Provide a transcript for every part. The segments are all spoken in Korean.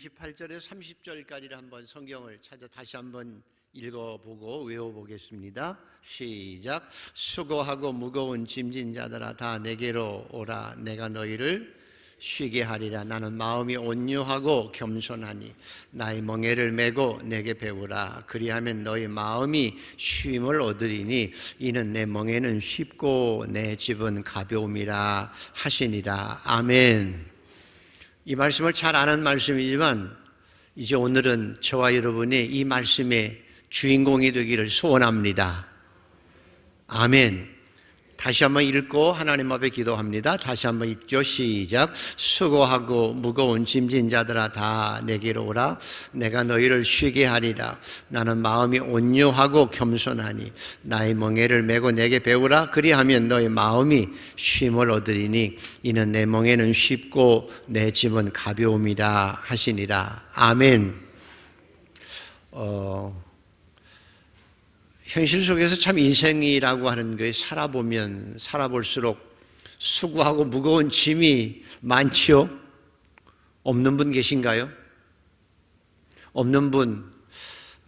28절에서 30절까지를 한번 성경을 찾아 다시 한번 읽어보고 외워보겠습니다. 시작. 수고하고 무거운 짐진 자들아 다 내게로 오라. 내가 너희를 쉬게 하리라. 나는 마음이 온유하고 겸손하니 나의 멍에를 메고 내게 배우라. 그리하면 너희 마음이 쉼을 얻으리니 이는 내 멍에는 쉽고 내 집은 가벼움이라 하시니라. 아멘. 이 말씀을 잘 아는 말씀이지만 이제 오늘은 저와 여러분이 이 말씀의 주인공이 되기를 소원합니다. 아멘. 다시 한번 읽고 하나님 앞에 기도합니다. 다시 한번 읽죠. 시작. 수고하고 무거운 짐진 자들아 다 내게로 오라. 내가 너희를 쉬게 하리라. 나는 마음이 온유하고 겸손하니 나의 멍에를 메고 내게 배우라. 그리하면 너희 마음이 쉼을 얻으리니 이는 내 멍에는 쉽고 내 짐은 가벼움이라 하시니라. 아멘. 현실 속에서 참 인생이라고 하는 것이 살아보면 살아볼수록 수고하고 무거운 짐이 많지요? 없는 분 계신가요? 없는 분,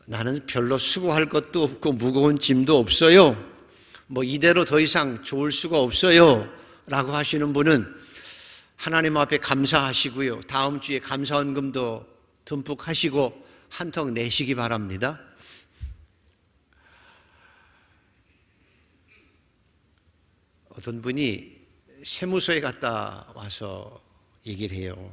나는 별로 수고할 것도 없고 무거운 짐도 없어요. 이대로 더 이상 좋을 수가 없어요. 라고 하시는 분은 하나님 앞에 감사하시고요. 다음 주에 감사헌금도 듬뿍 하시고 한턱 내시기 바랍니다. 어떤 분이 세무서에 갔다 와서 얘기를 해요.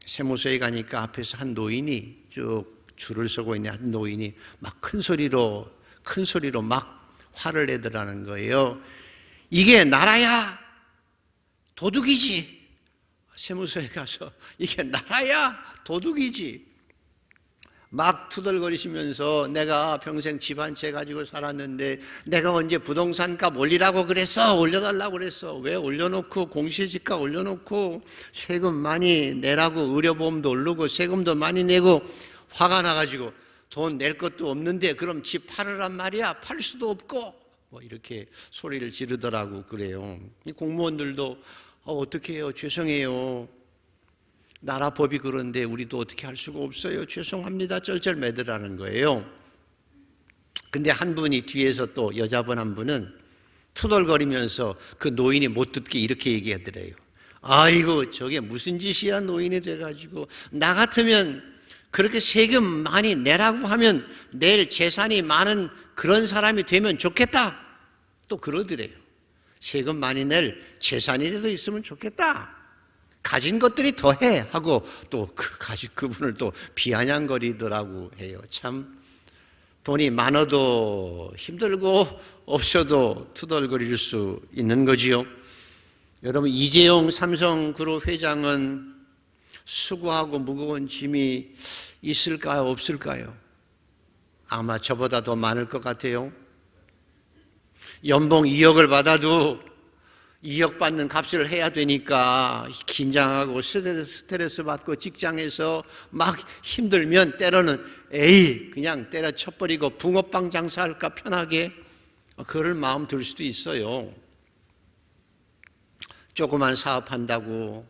세무서에 가니까 앞에서 한 노인이 쭉 줄을 서고 있는 한 노인이 막 큰 소리로 막 화를 내더라는 거예요. 이게 나라야 도둑이지. 세무서에 가서 이게 나라야 도둑이지. 막 투덜거리시면서 내가 평생 집 한 채 가지고 살았는데 내가 언제 부동산 값 올리라고 그랬어? 올려달라고 그랬어. 왜 올려놓고 공시지가 올려놓고 세금 많이 내라고 의료보험도 오르고 세금도 많이 내고 화가 나가지고 돈 낼 것도 없는데 그럼 집 팔으란 말이야. 팔 수도 없고 이렇게 소리를 지르더라고 그래요. 공무원들도 어떻게 해요? 죄송해요. 나라 법이 그런데 우리도 어떻게 할 수가 없어요. 죄송합니다. 쩔쩔매더라는 거예요. 근데 한 분이 뒤에서 또 여자분 한 분은 투덜거리면서 그 노인이 못 듣게 이렇게 얘기하더래요. 아이고 저게 무슨 짓이야. 노인이 돼가지고 나 같으면 그렇게 세금 많이 내라고 하면 낼 재산이 많은 그런 사람이 되면 좋겠다. 또 그러더래요. 세금 많이 낼 재산이라도 있으면 좋겠다. 가진 것들이 더해 하고 또 가진 그분을 또 비아냥거리더라고 해요. 참 돈이 많아도 힘들고 없어도 투덜거릴 수 있는 거지요. 여러분 이재용 삼성그룹 회장은 수고하고 무거운 짐이 있을까요? 없을까요? 아마 저보다 더 많을 것 같아요. 연봉 2억을 받아도 2억 받는 값을 해야 되니까 긴장하고 스트레스 받고 직장에서 막 힘들면 때로는 그냥 때려쳐버리고 붕어빵 장사할까 편하게 그럴 마음 들 수도 있어요. 조그만 사업한다고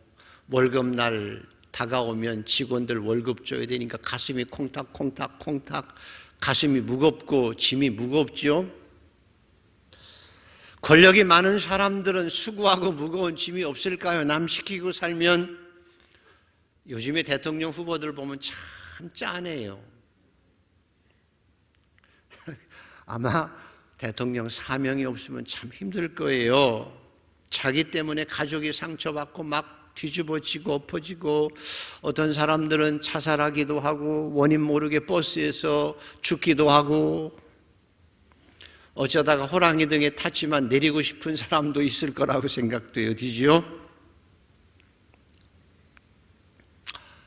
월급날 다가오면 직원들 월급 줘야 되니까 가슴이 콩닥콩닥 가슴이 무겁고 짐이 무겁죠. 권력이 많은 사람들은 수고하고 무거운 짐이 없을까요? 남 시키고 살면 요즘에 대통령 후보들 보면 참 짠해요. 아마 대통령 사명이 없으면 참 힘들 거예요. 자기 때문에 가족이 상처받고 막 뒤집어지고 엎어지고 어떤 사람들은 자살하기도 하고 원인 모르게 버스에서 죽기도 하고 어쩌다가 호랑이 등에 탔지만 내리고 싶은 사람도 있을 거라고 생각돼요. 디지요?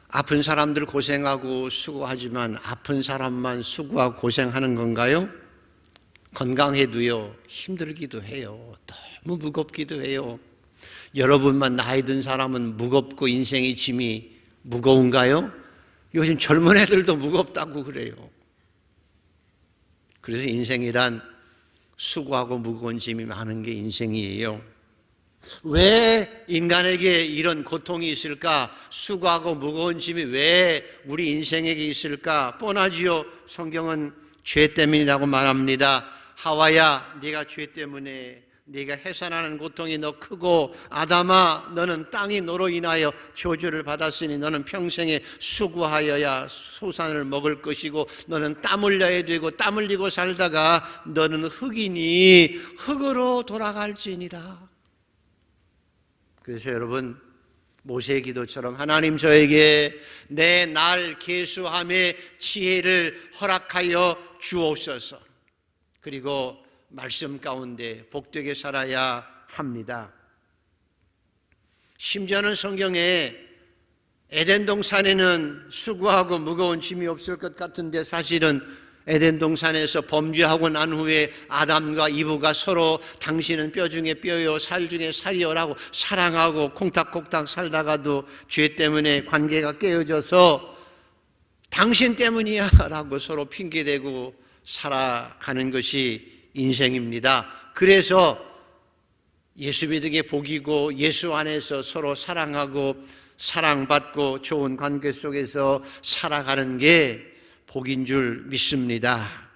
아픈 사람들 고생하고 수고하지만 아픈 사람만 수고하고 고생하는 건가요? 건강해도요 힘들기도 해요. 너무 무겁기도 해요. 여러분만 나이 든 사람은 무겁고 인생의 짐이 무거운가요? 요즘 젊은 애들도 무겁다고 그래요. 그래서 인생이란 수고하고 무거운 짐이 많은 게 인생이에요. 왜 인간에게 이런 고통이 있을까? 수고하고 무거운 짐이 왜 우리 인생에게 있을까? 뻔하지요. 성경은 죄 때문이라고 말합니다. 하와야, 네가 죄 때문에 네가 해산하는 고통이 너 크고, 아담아, 너는 땅이 너로 인하여 저주를 받았으니 너는 평생에 수고하여야 소산을 먹을 것이고, 너는 땀 흘려야 되고 땀 흘리고 살다가 너는 흙이니 흙으로 돌아갈지니라. 그래서 여러분, 모세의 기도처럼 하나님 저에게 내 날 계수함의 지혜를 허락하여 주옵소서. 그리고 말씀 가운데 복되게 살아야 합니다. 심지어는 성경에 에덴 동산에는 수고하고 무거운 짐이 없을 것 같은데, 사실은 에덴 동산에서 범죄하고 난 후에 아담과 이브가 서로 당신은 뼈 중에 뼈요 살 중에 살이요라고 사랑하고 콩닥콩닥 살다가도 죄 때문에 관계가 깨어져서 당신 때문이야 라고 서로 핑계대고 살아가는 것이 인생입니다. 그래서 예수 믿은 게 복이고, 예수 안에서 서로 사랑하고 사랑받고 좋은 관계 속에서 살아가는 게 복인 줄 믿습니다.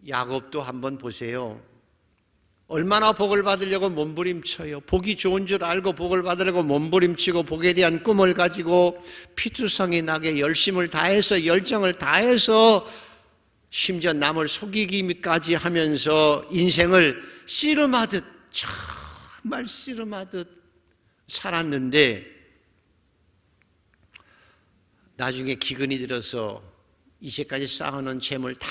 야곱도 한번 보세요. 얼마나 복을 받으려고 몸부림쳐요. 복이 좋은 줄 알고 복을 받으려고 몸부림치고 복에 대한 꿈을 가지고 피투성이 나게 열심을 다해서 열정을 다해서 심지어 남을 속이기까지 하면서 인생을 씨름하듯, 정말 씨름하듯 살았는데, 나중에 기근이 들어서 이제까지 쌓아놓은 재물 다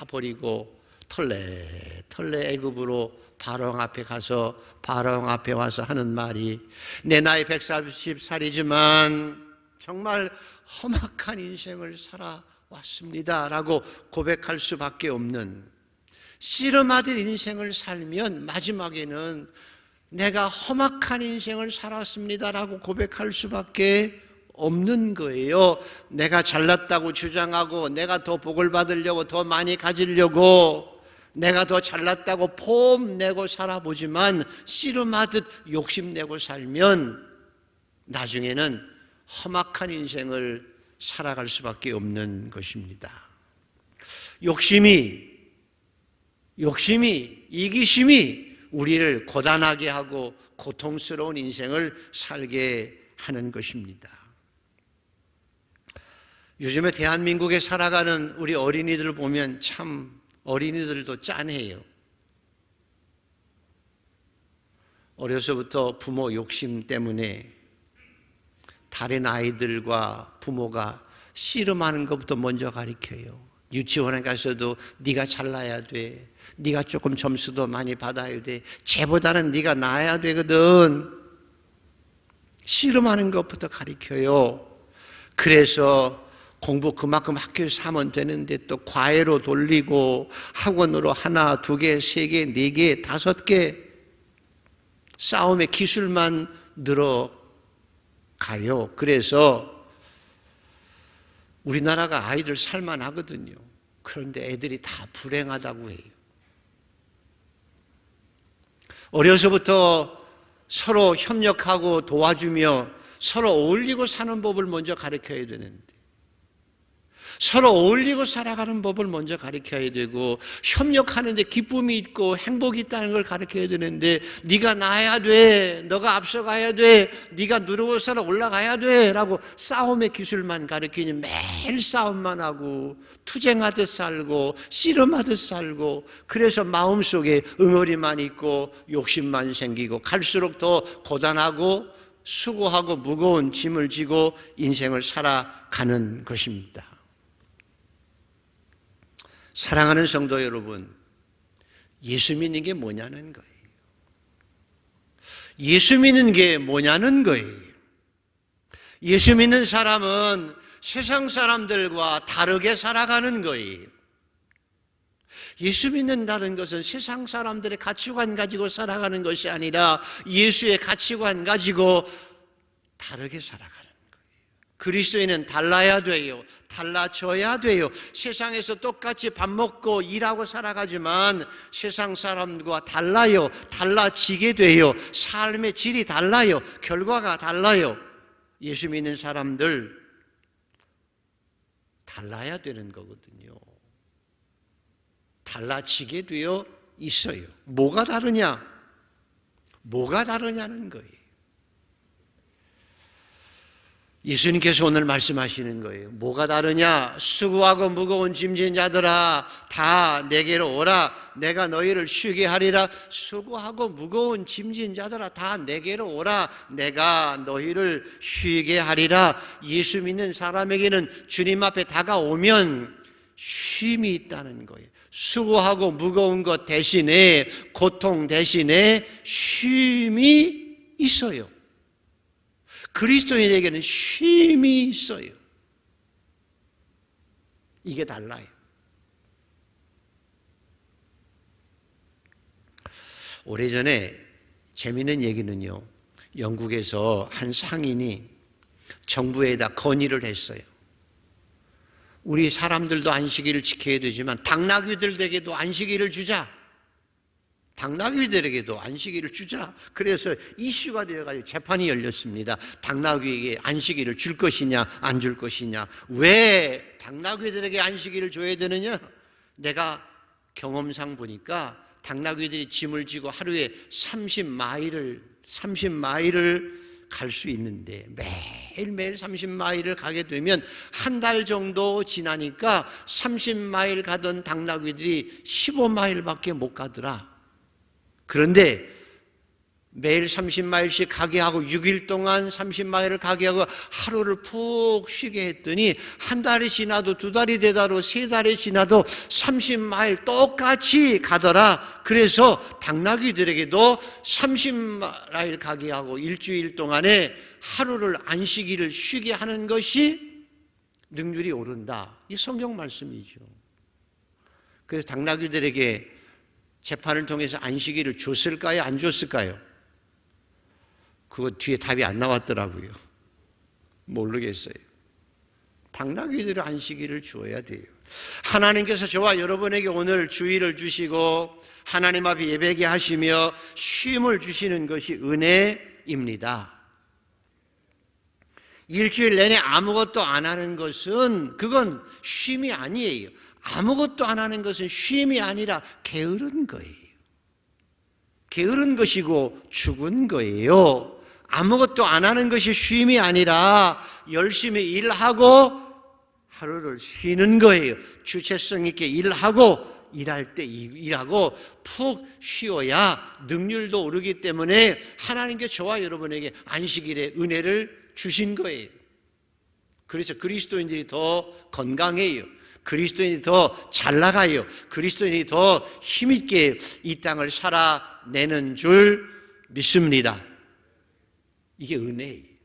버리고 털레 애굽으로 바로왕 앞에 가서 바로왕 앞에 와서 하는 말이, 내 나이 140살이지만 정말 험악한 인생을 살아왔습니다 라고 고백할 수밖에 없는, 씨름하듯 인생을 살면 마지막에는 내가 험악한 인생을 살았습니다 라고 고백할 수밖에 없는 거예요. 내가 잘났다고 주장하고, 내가 더 복을 받으려고 더 많이 가지려고, 내가 더 잘났다고 폼내고 살아보지만 씨름하듯 욕심내고 살면 나중에는 험악한 인생을 살아갈 수밖에 없는 것입니다. 욕심이, 이기심이 우리를 고단하게 하고 고통스러운 인생을 살게 하는 것입니다. 요즘에 대한민국에 살아가는 우리 어린이들을 보면 참 어린이들도 짠해요. 어려서부터 부모 욕심 때문에 다른 아이들과 부모가 씨름하는 것부터 먼저 가르쳐요. 유치원에 가서도 네가 잘나야 돼, 네가 조금 점수도 많이 받아야 돼, 쟤보다는 네가 나아야 되거든. 씨름하는 것부터 가르쳐요. 그래서 공부 그만큼 학교에서 하면 되는데 또 과외로 돌리고 학원으로 1, 2개, 3개, 4개, 5개 싸움의 기술만 늘어가요. 그래서 우리나라가 아이들 살만하거든요. 그런데 애들이 다 불행하다고 해요. 어려서부터 서로 협력하고 도와주며 서로 어울리고 사는 법을 먼저 가르쳐야 되는데, 서로 어울리고 살아가는 법을 먼저 가르쳐야 되고, 협력하는데 기쁨이 있고 행복이 있다는 걸 가르쳐야 되는데, 네가 나아야 돼, 너가 앞서가야 돼, 네가 누르고서 올라가야 돼 라고 싸움의 기술만 가르치니 매일 싸움만 하고 투쟁하듯 살고 씨름하듯 살고, 그래서 마음속에 응어리만 있고 욕심만 생기고 갈수록 더 고단하고 수고하고 무거운 짐을 지고 인생을 살아가는 것입니다. 사랑하는 성도 여러분, 예수 믿는 게 뭐냐는 거예요. 예수 믿는 게 뭐냐는 거예요. 예수 믿는 사람은 세상 사람들과 다르게 살아가는 거예요. 예수 믿는다는 것은 세상 사람들의 가치관 가지고 살아가는 것이 아니라 예수의 가치관 가지고 다르게 살아가는 거예요. 그리스도인은 달라야 돼요. 달라져야 돼요. 세상에서 똑같이 밥 먹고 일하고 살아가지만 세상 사람들과 달라요. 달라지게 돼요. 삶의 질이 달라요. 결과가 달라요. 예수 믿는 사람들 달라야 되는 거거든요. 달라지게 되어 있어요. 뭐가 다르냐? 뭐가 다르냐는 거예요. 예수님께서 오늘 말씀하시는 거예요. 뭐가 다르냐? 수고하고 무거운 짐진 자들아 다 내게로 오라. 내가 너희를 쉬게 하리라. 수고하고 무거운 짐진 자들아 다 내게로 오라. 내가 너희를 쉬게 하리라. 예수 믿는 사람에게는 주님 앞에 다가오면 쉼이 있다는 거예요. 수고하고 무거운 것 대신에, 고통 대신에 쉼이 있어요. 그리스도인에게는 쉼이 있어요. 이게 달라요. 오래전에 재미있는 얘기는요, 영국에서 한 상인이 정부에다 건의를 했어요. 우리 사람들도 안식일을 지켜야 되지만 당나귀들에게도 안식일을 주자. 당나귀들에게도 안식일을 주자. 그래서 이슈가 되어가지고 재판이 열렸습니다. 당나귀에게 안식일을 줄 것이냐 안 줄 것이냐. 왜 당나귀들에게 안식일을 줘야 되느냐? 내가 경험상 보니까 당나귀들이 짐을 지고 하루에 30마일을 갈 수 있는데 매일매일 30마일을 가게 되면 한 달 정도 지나니까 30마일 가던 당나귀들이 15마일밖에 못 가더라. 그런데 매일 30마일씩 가게 하고 6일 동안 30마일을 가게 하고 하루를 푹 쉬게 했더니 한 달이 지나도 두 달이 되다로 세 달이 지나도 30마일 똑같이 가더라. 그래서 당나귀들에게도 30마일 가게 하고 일주일 동안에 하루를 안식일을 쉬게 하는 것이 능률이 오른다. 이 성경 말씀이죠. 그래서 당나귀들에게 재판을 통해서 안식일을 줬을까요? 안 줬을까요? 그거 뒤에 답이 안 나왔더라고요. 모르겠어요. 당나귀들은 안식일을 주어야 돼요. 하나님께서 저와 여러분에게 오늘 주의를 주시고 하나님 앞에 예배게 하시며 쉼을 주시는 것이 은혜입니다. 일주일 내내 아무것도 안 하는 것은 그건 쉼이 아니에요. 아무것도 안 하는 것은 쉼이 아니라 게으른 거예요. 게으른 것이고 죽은 거예요. 아무것도 안 하는 것이 쉼이 아니라 열심히 일하고 하루를 쉬는 거예요. 주체성 있게 일하고 일할 때 일하고 푹 쉬어야 능률도 오르기 때문에 하나님께 저와 여러분에게 안식일의 은혜를 주신 거예요. 그래서 그리스도인들이 더 건강해요. 그리스도인이 더 잘 나가요. 그리스도인이 더 힘있게 이 땅을 살아내는 줄 믿습니다. 이게 은혜예요.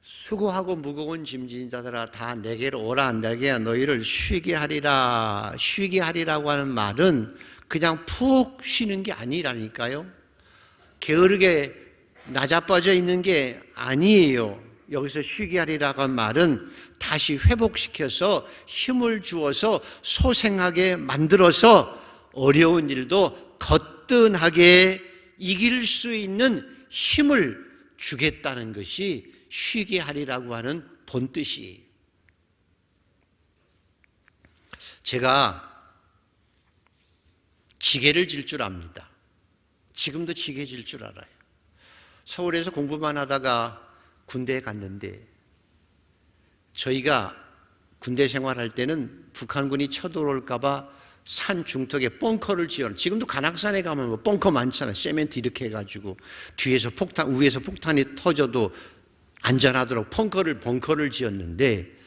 수고하고 무거운 짐진 자들아 다 내게로 오라. 내가 너희를 쉬게 하리라. 쉬게 하리라고 하는 말은 그냥 푹 쉬는 게 아니라니까요. 게으르게 나자빠져 있는 게 아니에요. 여기서 쉬게 하리라고 한 말은 다시 회복시켜서 힘을 주어서 소생하게 만들어서 어려운 일도 거뜬하게 이길 수 있는 힘을 주겠다는 것이 쉬게 하리라고 하는 본뜻이에요. 제가 지게를 질 줄 압니다. 지금도 지게 질 줄 알아요. 서울에서 공부만 하다가 군대에 갔는데 저희가 군대 생활할 때는 북한군이 쳐들어올까 봐 산 중턱에 벙커를 지어요. 지금도 관악산에 가면 뭐 벙커 많잖아요. 세멘트 이렇게 해가지고 뒤에서 폭탄, 위에서 폭탄이 터져도 안전하도록 벙커를 지었는데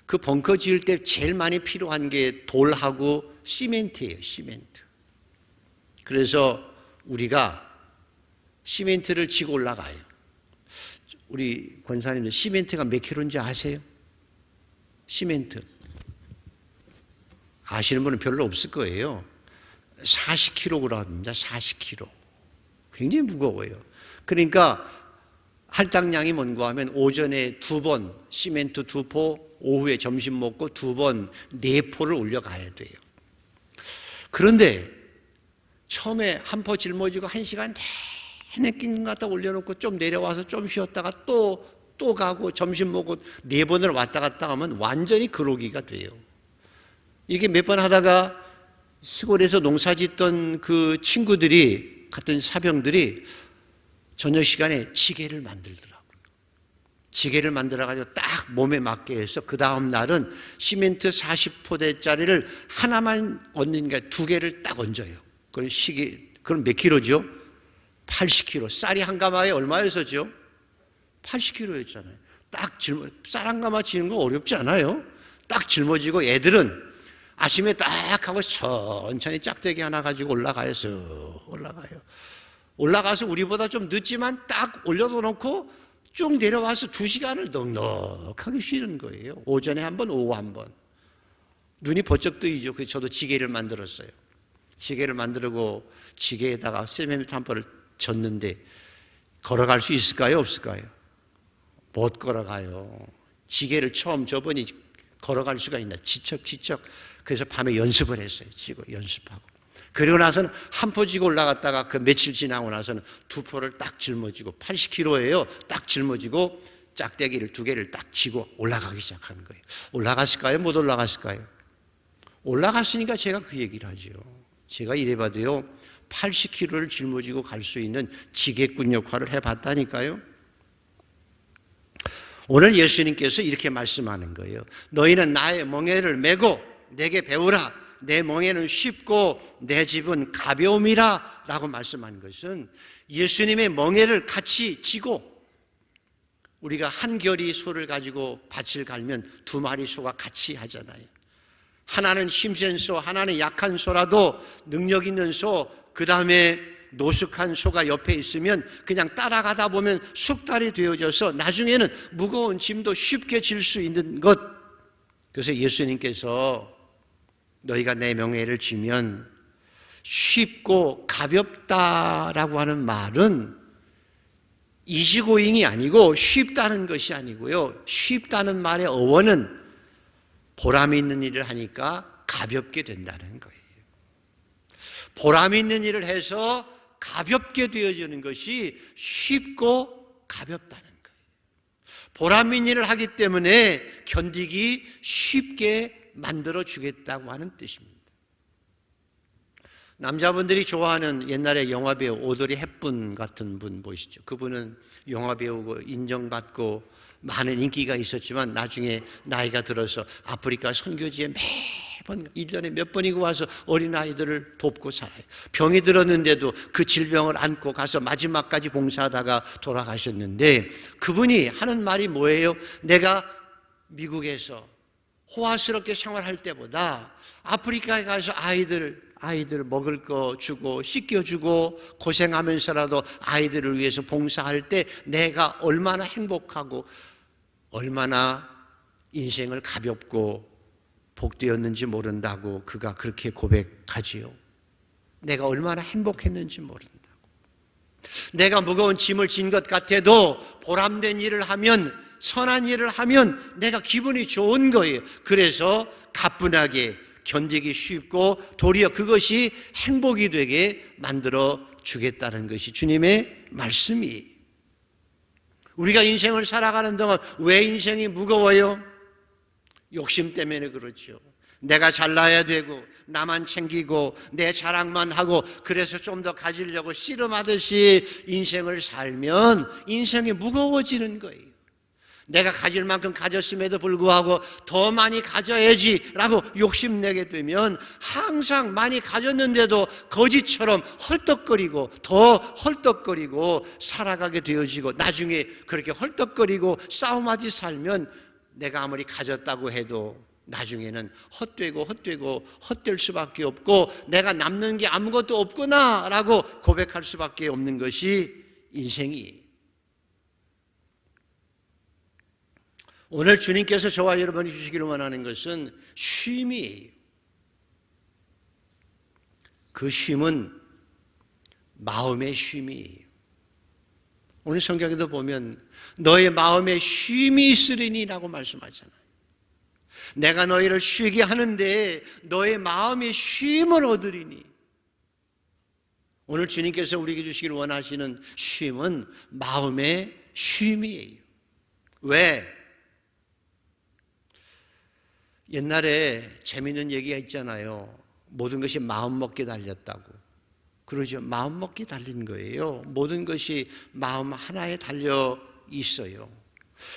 그 벙커 지을 때 제일 많이 필요한 게 돌하고 시멘트예요. 시멘트. 그래서 우리가 시멘트를 지고 올라가요. 우리 권사님들 시멘트가 몇 킬로인지 아세요? 시멘트 아시는 분은 별로 없을 거예요. 40kg입니다. 40kg. 굉장히 무거워요. 그러니까 할당량이 뭔가 하면 오전에 2번 시멘트 2포, 오후에 점심 먹고 2번 4포를 올려가야 돼요. 그런데 처음에 한 포 짊어지고 1시간 내내 낀 것 갖다 올려놓고 좀 내려와서 좀 쉬었다가 또 가고 점심 먹고 4번을 왔다 갔다 하면 완전히 그러기가 돼요. 이게 몇 번 하다가 시골에서 농사 짓던 그 친구들이, 같은 사병들이 저녁 시간에 지게를 만들더라고요. 지게를 만들어가지고 딱 몸에 맞게 해서 그 다음 날은 시멘트 40포대짜리를 하나만 얹는가 2개를 딱 얹어요. 그럼 몇 킬로죠? 80kg. 쌀이 한 가마에 얼마여서죠? 80kg였잖아요. 쌀 한 가마 지는 거 어렵지 않아요? 딱 짊어지고 애들은 아침에 딱 하고 천천히 짝대기 하나 가지고 올라가요. 올라가서 우리보다 좀 늦지만 딱 올려도 놓고 쭉 내려와서 2시간을 넉넉하게 쉬는 거예요. 오전에 한 번, 오후 한 번. 눈이 번쩍 뜨이죠. 그래서 저도 지게를 만들었어요. 지게를 만들고 지게에다가 세멘트 한 포를 졌는데 걸어갈 수 있을까요? 없을까요? 못 걸어가요. 지게를 처음 져보니 걸어갈 수가 있나? 지척. 그래서 밤에 연습을 했어요. 지고 연습하고. 그리고 나서는 한 포 지고 올라갔다가 그 며칠 지나고 나서는 2포를 딱 짊어지고 80kg예요. 딱 짊어지고 짝대기를 2개를 딱 지고 올라가기 시작하는 거예요. 올라갔을까요? 못 올라갔을까요? 올라갔으니까 제가 그 얘기를 하죠. 제가 이래봐도요 80kg를 짊어지고 갈 수 있는 지게꾼 역할을 해봤다니까요. 오늘 예수님께서 이렇게 말씀하는 거예요. 너희는 나의 멍에를 메고 내게 배우라. 내 멍에는 쉽고 내 집은 가벼움이라 라고 말씀한 것은 예수님의 멍에를 같이 지고, 우리가 한 결이 소를 가지고 밭을 갈면 2마리 소가 같이 하잖아요. 하나는 힘센 소, 하나는 약한 소라도 능력 있는 소, 그 다음에 노숙한 소가 옆에 있으면 그냥 따라가다 보면 숙달이 되어져서 나중에는 무거운 짐도 쉽게 질 수 있는 것. 그래서 예수님께서 너희가 내 명예를 지면 쉽고 가볍다라고 하는 말은 이지고잉이 아니고 쉽다는 것이 아니고요. 쉽다는 말의 어원은 보람 있는 일을 하니까 가볍게 된다는 거예요. 보람 있는 일을 해서 가볍게 되어지는 것이 쉽고 가볍다는 거예요. 보람 있는 일을 하기 때문에 견디기 쉽게 만들어 주겠다고 하는 뜻입니다. 남자분들이 좋아하는 옛날에 영화배우 오드리 헵번 같은 분 보이시죠? 그분은 영화배우고 인정받고 많은 인기가 있었지만 나중에 나이가 들어서 아프리카 선교지에 매번 1년에 몇 번이고 와서 어린아이들을 돕고 살아요. 병이 들었는데도 그 질병을 안고 가서 마지막까지 봉사하다가 돌아가셨는데, 그분이 하는 말이 뭐예요? 내가 미국에서 호화스럽게 생활할 때보다 아프리카에 가서 아이들 먹을 거 주고 씻겨주고 고생하면서라도 아이들을 위해서 봉사할 때 내가 얼마나 행복하고 얼마나 인생을 가볍고 복되었는지 모른다고 그가 그렇게 고백하지요. 내가 얼마나 행복했는지 모른다고. 내가 무거운 짐을 진 것 같아도 보람된 일을 하면, 선한 일을 하면 내가 기분이 좋은 거예요. 그래서 가뿐하게 견디기 쉽고 도리어 그것이 행복이 되게 만들어 주겠다는 것이 주님의 말씀이에요. 우리가 인생을 살아가는 동안 왜 인생이 무거워요? 욕심 때문에 그렇죠. 내가 잘나야 되고 나만 챙기고 내 자랑만 하고 그래서 좀 더 가지려고 씨름하듯이 인생을 살면 인생이 무거워지는 거예요. 내가 가질 만큼 가졌음에도 불구하고 더 많이 가져야지 라고 욕심내게 되면 항상 많이 가졌는데도 거지처럼 헐떡거리고 더 헐떡거리고 살아가게 되어지고, 나중에 그렇게 헐떡거리고 싸움하지 살면 내가 아무리 가졌다고 해도 나중에는 헛되고 헛될 수밖에 없고 내가 남는 게 아무것도 없구나 라고 고백할 수밖에 없는 것이 인생이에요. 오늘 주님께서 저와 여러분이 주시기를 원하는 것은 쉼이에요. 그 쉼은 마음의 쉼이에요. 오늘 성경에도 보면 너의 마음에 쉼이 있으리니라고 말씀하잖아요. 내가 너희를 쉬게 하는데 너의 마음에 쉼을 얻으리니. 오늘 주님께서 우리에게 주시길 원하시는 쉼은 마음의 쉼이에요. 왜? 옛날에 재미있는 얘기가 있잖아요. 모든 것이 마음먹기에 달렸다고. 그러죠. 마음먹기에 달린 거예요. 모든 것이 마음 하나에 달려 있어요.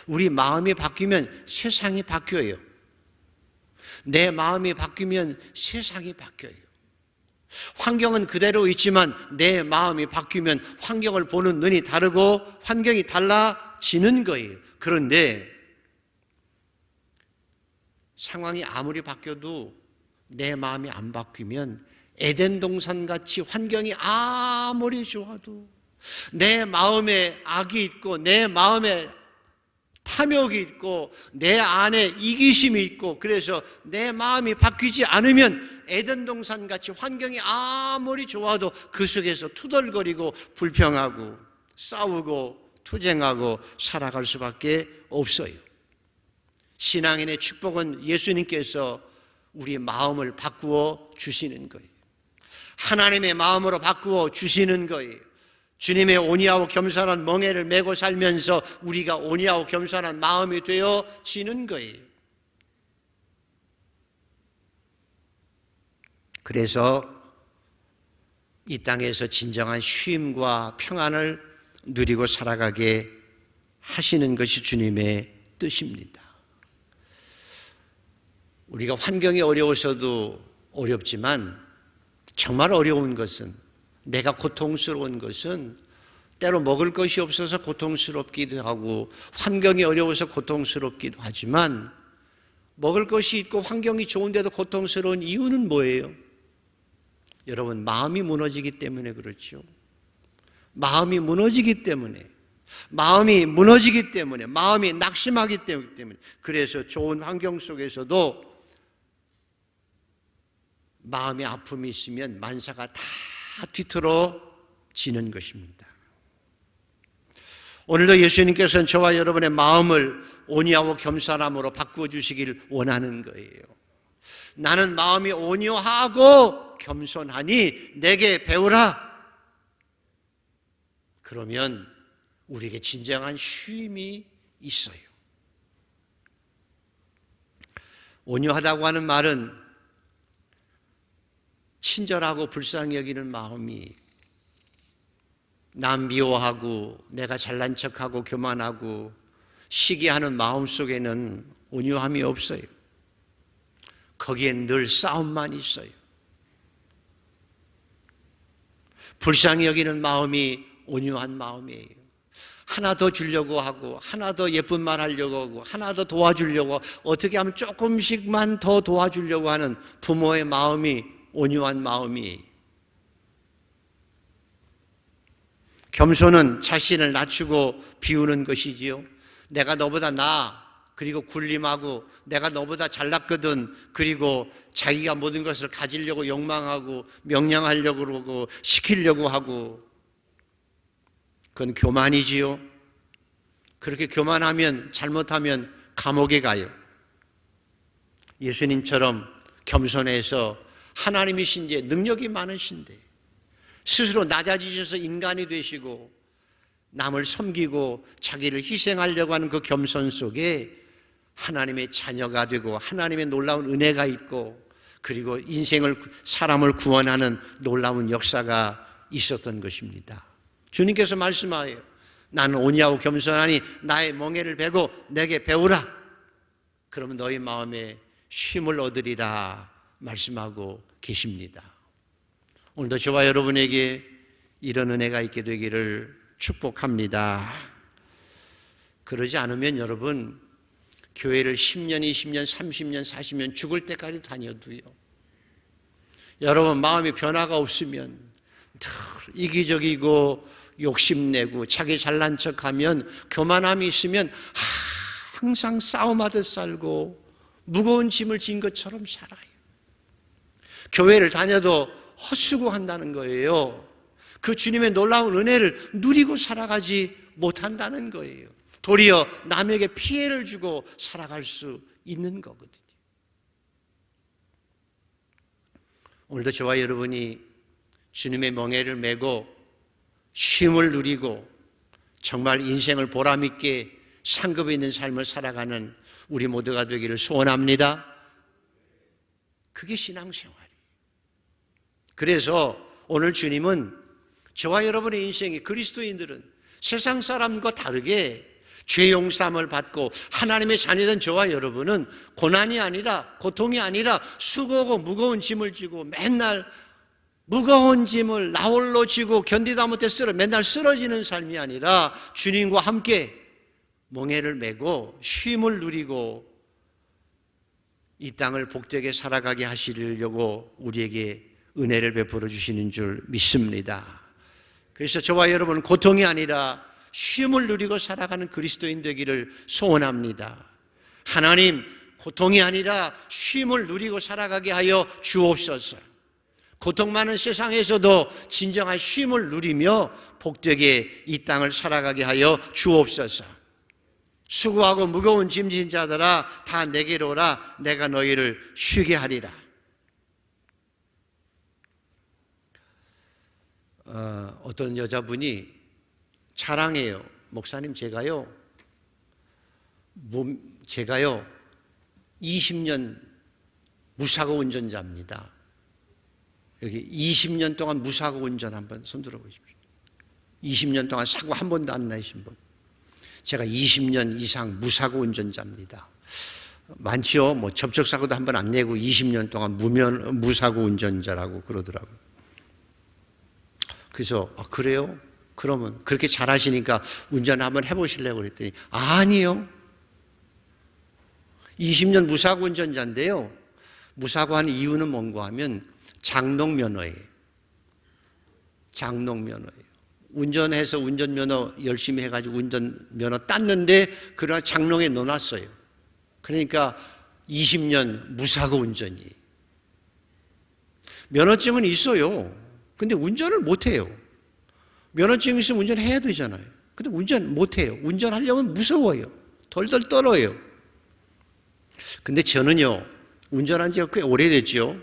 우리 마음이 바뀌면 세상이 바뀌어요. 내 마음이 바뀌면 세상이 바뀌어요. 환경은 그대로 있지만 내 마음이 바뀌면 환경을 보는 눈이 다르고 환경이 달라지는 거예요. 그런데 상황이 아무리 바뀌어도 내 마음이 안 바뀌면 에덴 동산같이 환경이 아무리 좋아도 내 마음에 악이 있고 내 마음에 탐욕이 있고 내 안에 이기심이 있고 그래서 내 마음이 바뀌지 않으면 에덴 동산같이 환경이 아무리 좋아도 그 속에서 투덜거리고 불평하고 싸우고 투쟁하고 살아갈 수밖에 없어요. 신앙인의 축복은 예수님께서 우리 마음을 바꾸어 주시는 거예요. 하나님의 마음으로 바꾸어 주시는 거예요. 주님의 온유하고 겸손한 멍에를 메고 살면서 우리가 온유하고 겸손한 마음이 되어지는 거예요. 그래서 이 땅에서 진정한 쉼과 평안을 누리고 살아가게 하시는 것이 주님의 뜻입니다. 우리가 환경이 어려워서도 어렵지만 정말 어려운 것은, 내가 고통스러운 것은 때로 먹을 것이 없어서 고통스럽기도 하고 환경이 어려워서 고통스럽기도 하지만 먹을 것이 있고 환경이 좋은데도 고통스러운 이유는 뭐예요? 여러분, 마음이 무너지기 때문에 그렇죠. 마음이 무너지기 때문에, 마음이 낙심하기 때문에. 그래서 좋은 환경 속에서도 마음의 아픔이 있으면 만사가 다 뒤틀어지는 것입니다. 오늘도 예수님께서는 저와 여러분의 마음을 온유하고 겸손함으로 바꾸어 주시길 원하는 거예요. 나는 마음이 온유하고 겸손하니 내게 배우라. 그러면 우리에게 진정한 쉼이 있어요. 온유하다고 하는 말은 친절하고 불쌍히 여기는 마음이, 남 미워하고 내가 잘난 척하고 교만하고 시기하는 마음 속에는 온유함이 없어요. 거기엔 늘 싸움만 있어요. 불쌍히 여기는 마음이 온유한 마음이에요. 하나 더 주려고 하고 하나 더 예쁜 말 하려고 하고 하나 더 도와주려고, 어떻게 하면 조금씩만 더 도와주려고 하는 부모의 마음이 온유한 마음이. 겸손은 자신을 낮추고 비우는 것이지요. 내가 너보다 나아, 그리고 군림하고 내가 너보다 잘났거든, 그리고 자기가 모든 것을 가지려고 욕망하고 명령하려고 그러고 시키려고 하고, 그건 교만이지요. 그렇게 교만하면, 잘못하면 감옥에 가요. 예수님처럼 겸손해서 하나님이신데, 능력이 많으신데 스스로 낮아지셔서 인간이 되시고 남을 섬기고 자기를 희생하려고 하는 그 겸손 속에 하나님의 자녀가 되고 하나님의 놀라운 은혜가 있고, 그리고 사람을 구원하는 놀라운 역사가 있었던 것입니다. 주님께서 말씀하여요. 나는 온유하고 겸손하니 나의 멍에를 베고 내게 배우라. 그러면 너희 마음에 쉼을 얻으리라 말씀하고 계십니다. 오늘도 저와 여러분에게 이런 은혜가 있게 되기를 축복합니다. 그러지 않으면 여러분, 교회를 10년, 20년, 30년, 40년 죽을 때까지 다녀도요, 여러분 마음의 변화가 없으면 늘 이기적이고 욕심내고 자기 잘난 척하면, 교만함이 있으면 항상 싸움하듯 살고 무거운 짐을 진 것처럼 살아요. 교회를 다녀도 헛수고한다는 거예요. 그 주님의 놀라운 은혜를 누리고 살아가지 못한다는 거예요. 도리어 남에게 피해를 주고 살아갈 수 있는 거거든요. 오늘도 저와 여러분이 주님의 멍에를 메고 쉼을 누리고 정말 인생을 보람있게 상급에 있는 삶을 살아가는 우리 모두가 되기를 소원합니다. 그게 신앙생활이에요. 그래서 오늘 주님은 저와 여러분의 인생이, 그리스도인들은 세상 사람과 다르게 죄 용서함을 받고 하나님의 자녀된 저와 여러분은 고난이 아니라, 고통이 아니라 수고하고 무거운 짐을 지고 맨날 무거운 짐을 나홀로 지고 견디다 못해 맨날 쓰러지는 삶이 아니라 주님과 함께 멍에를 메고 쉼을 누리고 이 땅을 복되게 살아가게 하시려고 우리에게 은혜를 베풀어 주시는 줄 믿습니다. 그래서 저와 여러분은 고통이 아니라 쉼을 누리고 살아가는 그리스도인 되기를 소원합니다. 하나님, 고통이 아니라 쉼을 누리고 살아가게 하여 주옵소서. 고통 많은 세상에서도 진정한 쉼을 누리며 복되게 이 땅을 살아가게 하여 주옵소서. 수고하고 무거운 짐진 자들아 다 내게로 오라. 내가 너희를 쉬게 하리라. 어떤 여자분이 자랑해요. 목사님, 제가요 20년 무사고 운전자입니다. 여기 20년 동안 무사고 운전 한번 손들어 보십시오. 20년 동안 사고 한 번도 안 나신 분. 제가 20년 이상 무사고 운전자입니다. 많지요. 뭐 접촉사고도 한 번 안 내고 20년 동안 무사고 운전자라고 그러더라고요. 그래서 그래요? 그러면 그렇게 잘하시니까 운전 한번 해보시려고 그랬더니 아니요. 20년 무사고 운전자인데요. 무사고 한 이유는 뭔가 하면 장롱면허예요. 장롱면허예요. 운전해서 운전면허 열심히 해가지고 운전면허 땄는데 그러나 장롱에 넣어놨어요. 그러니까 20년 무사고 운전이에요. 면허증은 있어요. 근데 운전을 못해요. 면허증 있으면 운전해야 되잖아요. 근데 운전 못해요. 운전하려면 무서워요. 덜덜 떨어요. 근데 저는요, 운전한 지가 꽤 오래됐죠.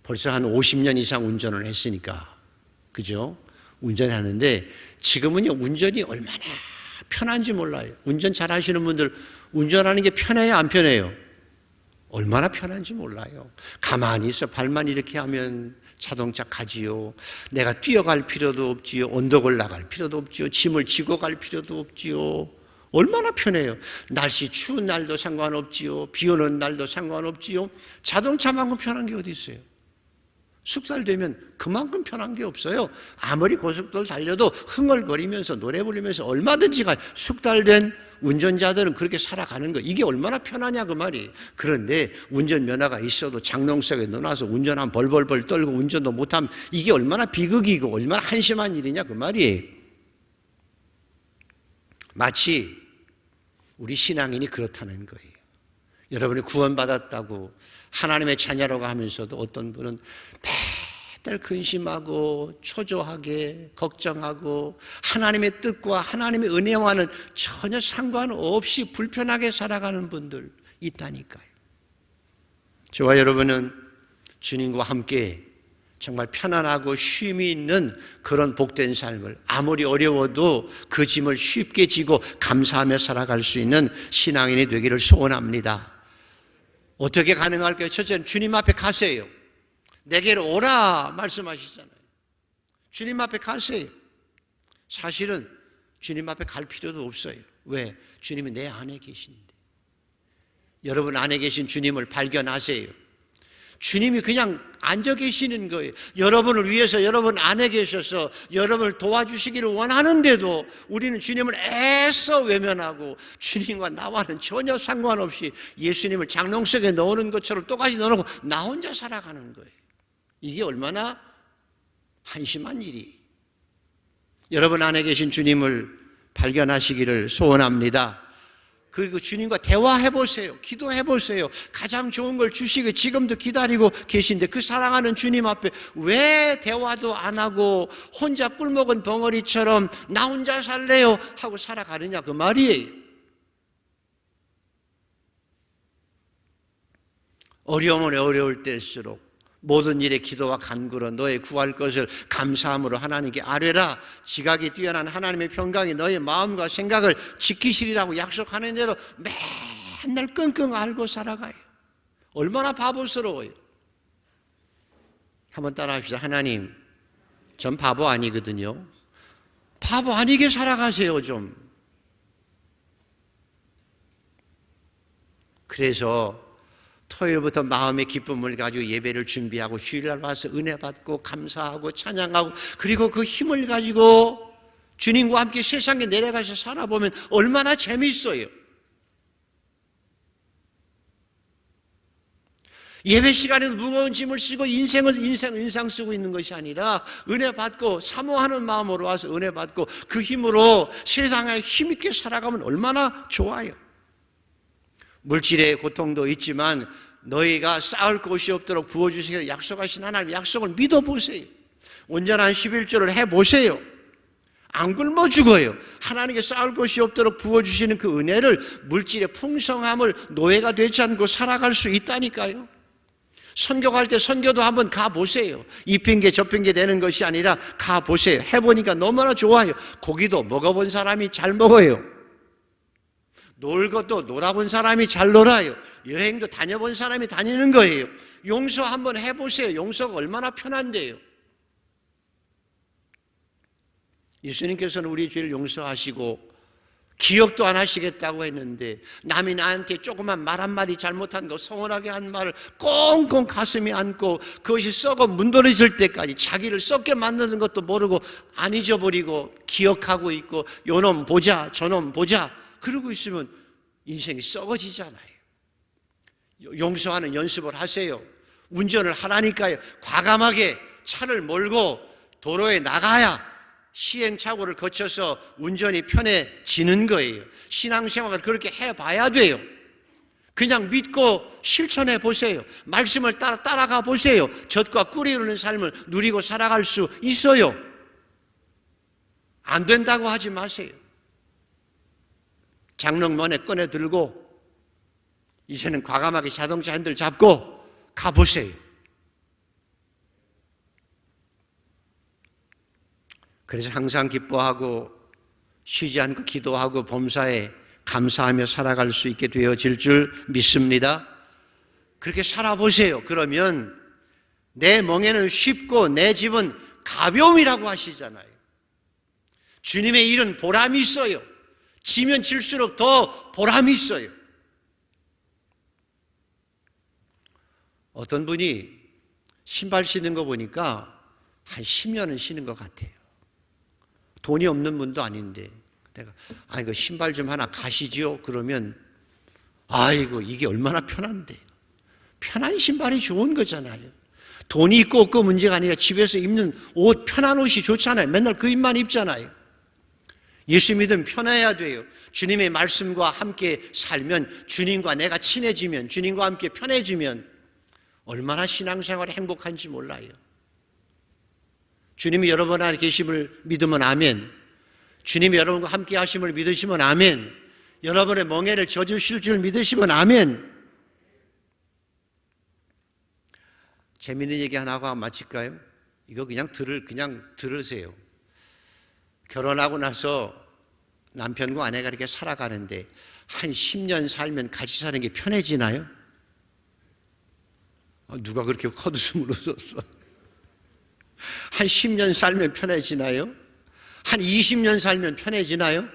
벌써 한 50년 이상 운전을 했으니까. 그죠? 운전하는데 지금은요, 운전이 얼마나 편한지 몰라요. 운전 잘 하시는 분들 운전하는 게 편해요, 안 편해요? 얼마나 편한지 몰라요. 가만히 있어 발만 이렇게 하면 자동차 가지요. 내가 뛰어갈 필요도 없지요. 언덕을 나갈 필요도 없지요. 짐을 지고 갈 필요도 없지요. 얼마나 편해요. 날씨 추운 날도 상관없지요. 비 오는 날도 상관없지요. 자동차만큼 편한 게 어디 있어요? 숙달 되면 그만큼 편한 게 없어요. 아무리 고속도로 달려도 흥얼거리면서 노래 부르면서 얼마든지 가. 숙달된 운전자들은 그렇게 살아가는 거. 이게 얼마나 편하냐 그 말이. 그런데 운전면허가 있어도 장롱 속에 넣어놔서 운전하면 벌벌벌 떨고 운전도 못하면 이게 얼마나 비극이고 얼마나 한심한 일이냐 그 말이에요. 마치 우리 신앙인이 그렇다는 거예요. 여러분이 구원받았다고 하나님의 자녀라고 하면서도 어떤 분은 매달 근심하고 초조하게 걱정하고 하나님의 뜻과 하나님의 은혜와는 전혀 상관없이 불편하게 살아가는 분들 있다니까요. 저와 여러분은 주님과 함께 정말 편안하고 쉼이 있는 그런 복된 삶을 아무리 어려워도 그 짐을 쉽게 지고 감사하며 살아갈 수 있는 신앙인이 되기를 소원합니다. 어떻게 가능할까요? 첫째는 주님 앞에 가세요. 내게로 오라 말씀하시잖아요. 주님 앞에 가세요. 사실은 주님 앞에 갈 필요도 없어요. 왜? 주님이 내 안에 계신데. 여러분 안에 계신 주님을 발견하세요. 주님이 그냥 앉아 계시는 거예요. 여러분을 위해서 여러분 안에 계셔서 여러분을 도와주시기를 원하는데도 우리는 주님을 애써 외면하고 주님과 나와는 전혀 상관없이 예수님을 장롱 속에 넣는 것처럼 똑같이 넣어놓고 나 혼자 살아가는 거예요. 이게 얼마나 한심한 일이. 여러분 안에 계신 주님을 발견하시기를 소원합니다. 그리고 주님과 대화해 보세요. 기도해 보세요. 가장 좋은 걸 주시고 지금도 기다리고 계신데 그 사랑하는 주님 앞에 왜 대화도 안 하고 혼자 꿀먹은 벙어리처럼 나 혼자 살래요 하고 살아가느냐 그 말이에요. 어려우면 어려울 때일수록 모든 일에 기도와 간구로 너의 구할 것을 감사함으로 하나님께 아뢰라. 지각이 뛰어난 하나님의 평강이 너의 마음과 생각을 지키시리라고 약속하는데도 맨날 끙끙 앓고 살아가요. 얼마나 바보스러워요. 한번 따라합시다. 하나님, 전 바보 아니거든요. 바보 아니게 살아가세요 좀. 그래서 토요일부터 마음의 기쁨을 가지고 예배를 준비하고 주일날 와서 은혜 받고 감사하고 찬양하고 그리고 그 힘을 가지고 주님과 함께 세상에 내려가서 살아보면 얼마나 재미있어요. 예배 시간에도 무거운 짐을 쓰고 인상 쓰고 있는 것이 아니라 은혜 받고 사모하는 마음으로 와서 은혜 받고 그 힘으로 세상에 힘있게 살아가면 얼마나 좋아요. 물질의 고통도 있지만 너희가 쌓을 곳이 없도록 부어주시기를 약속하신 하나님 약속을 믿어보세요. 온전한 11조를 해보세요. 안 굶어 죽어요. 하나님께 쌓을 곳이 없도록 부어주시는 그 은혜를 물질의 풍성함을 노예가 되지 않고 살아갈 수 있다니까요. 선교 갈 때 선교도 한번 가보세요. 이 핑계 저 핑계 되는 것이 아니라 가보세요. 해보니까 너무나 좋아요. 고기도 먹어본 사람이 잘 먹어요. 놀 것도 놀아본 사람이 잘 놀아요. 여행도 다녀본 사람이 다니는 거예요. 용서 한번 해보세요. 용서가 얼마나 편한데요. 예수님께서는 우리 죄를 용서하시고 기억도 안 하시겠다고 했는데 남이 나한테 조그만 말 한마디 잘못한 거 서운하게 한 말을 꽁꽁 가슴에 안고 그것이 썩어 문드러질 때까지 자기를 썩게 만드는 것도 모르고 안 잊어버리고 기억하고 있고 요놈 보자 저놈 보자 그러고 있으면 인생이 썩어지잖아요. 용서하는 연습을 하세요. 운전을 하라니까요. 과감하게 차를 몰고 도로에 나가야 시행착오를 거쳐서 운전이 편해지는 거예요. 신앙생활을 그렇게 해봐야 돼요. 그냥 믿고 실천해 보세요. 말씀을 따라가 보세요. 젖과 꿀이 흐르는 삶을 누리고 살아갈 수 있어요. 안 된다고 하지 마세요. 장롱면에 꺼내 들고 이제는 과감하게 자동차 핸들 잡고 가보세요. 그래서 항상 기뻐하고 쉬지 않고 기도하고 범사에 감사하며 살아갈 수 있게 되어질 줄 믿습니다. 그렇게 살아보세요. 그러면 내 멍에는 쉽고 내 집은 가벼움이라고 하시잖아요. 주님의 일은 보람이 있어요. 지면 질수록 더 보람이 있어요. 어떤 분이 신발 신는 거 보니까 한 10년은 신은 것 같아요. 돈이 없는 분도 아닌데 내가 그 신발 좀 하나 가시지요? 그러면 아이고 이게 얼마나 편한데. 편한 신발이 좋은 거잖아요. 돈이 있고 없고 문제가 아니라 집에서 입는 옷 편한 옷이 좋잖아요. 맨날 그 옷만 입잖아요. 예수 믿으면 편해야 돼요. 주님의 말씀과 함께 살면 주님과 내가 친해지면 주님과 함께 편해지면 얼마나 신앙생활이 행복한지 몰라요. 주님이 여러분 안에 계심을 믿으면 아멘. 주님이 여러분과 함께 하심을 믿으시면 아멘. 여러분의 멍에를 져주실 줄 믿으시면 아멘. 재미있는 얘기 하나 하고 마칠까요? 이거 그냥 들으세요. 결혼하고 나서 남편과 아내가 이렇게 살아가는데 한 10년 살면 같이 사는 게 편해지나요? 누가 그렇게 헛웃음을 웃었어? 한 10년 살면 편해지나요? 한 20년 살면 편해지나요?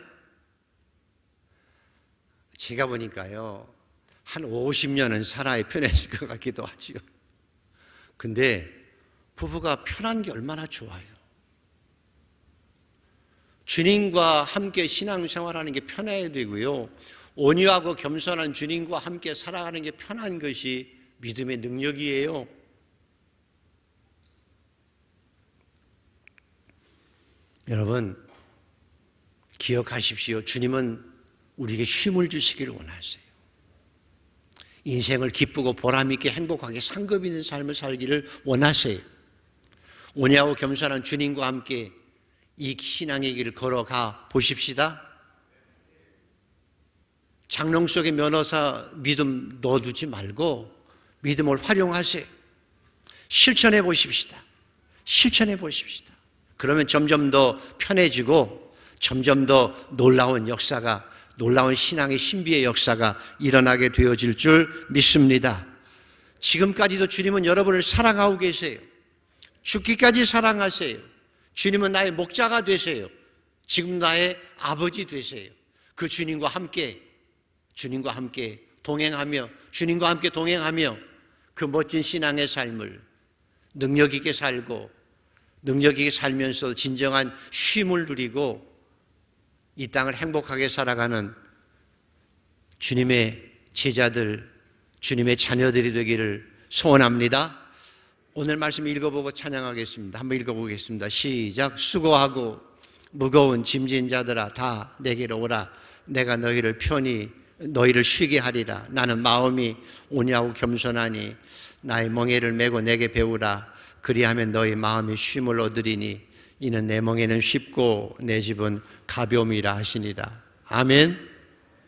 제가 보니까요, 한 50년은 살아야 편해질 것 같기도 하지요. 근데 부부가 편한 게 얼마나 좋아요. 주님과 함께 신앙생활하는 게 편해야 되고요. 온유하고 겸손한 주님과 함께 살아가는 게 편한 것이 믿음의 능력이에요. 여러분 기억하십시오. 주님은 우리에게 쉼을 주시기를 원하세요. 인생을 기쁘고 보람있게 행복하게 상급 있는 삶을 살기를 원하세요. 온유하고 겸손한 주님과 함께 이 신앙의 길을 걸어가 보십시다. 장롱 속에 면허사 믿음 넣어두지 말고 믿음을 활용하세요. 실천해 보십시다. 실천해 보십시다. 그러면 점점 더 편해지고 점점 더 놀라운 역사가, 놀라운 신앙의 신비의 역사가 일어나게 되어질 줄 믿습니다. 지금까지도 주님은 여러분을 사랑하고 계세요. 죽기까지 사랑하세요. 주님은 나의 목자가 되세요. 지금 나의 아버지 되세요. 그 주님과 함께 동행하며, 주님과 함께 동행하며 그 멋진 신앙의 삶을 능력 있게 살고, 능력 있게 살면서 진정한 쉼을 누리고 이 땅을 행복하게 살아가는 주님의 제자들, 주님의 자녀들이 되기를 소원합니다. 오늘 말씀 읽어보고 찬양하겠습니다. 한번 읽어보겠습니다. 시작. 수고하고 무거운 짐진 자들아 다 내게로 오라. 내가 너희를 쉬게 하리라. 나는 마음이 온유하고 겸손하니 나의 멍에를 메고 내게 배우라. 그리하면 너희 마음이 쉼을 얻으리니 이는 내 멍에는 쉽고 내 집은 가벼움이라 하시니라. 아멘.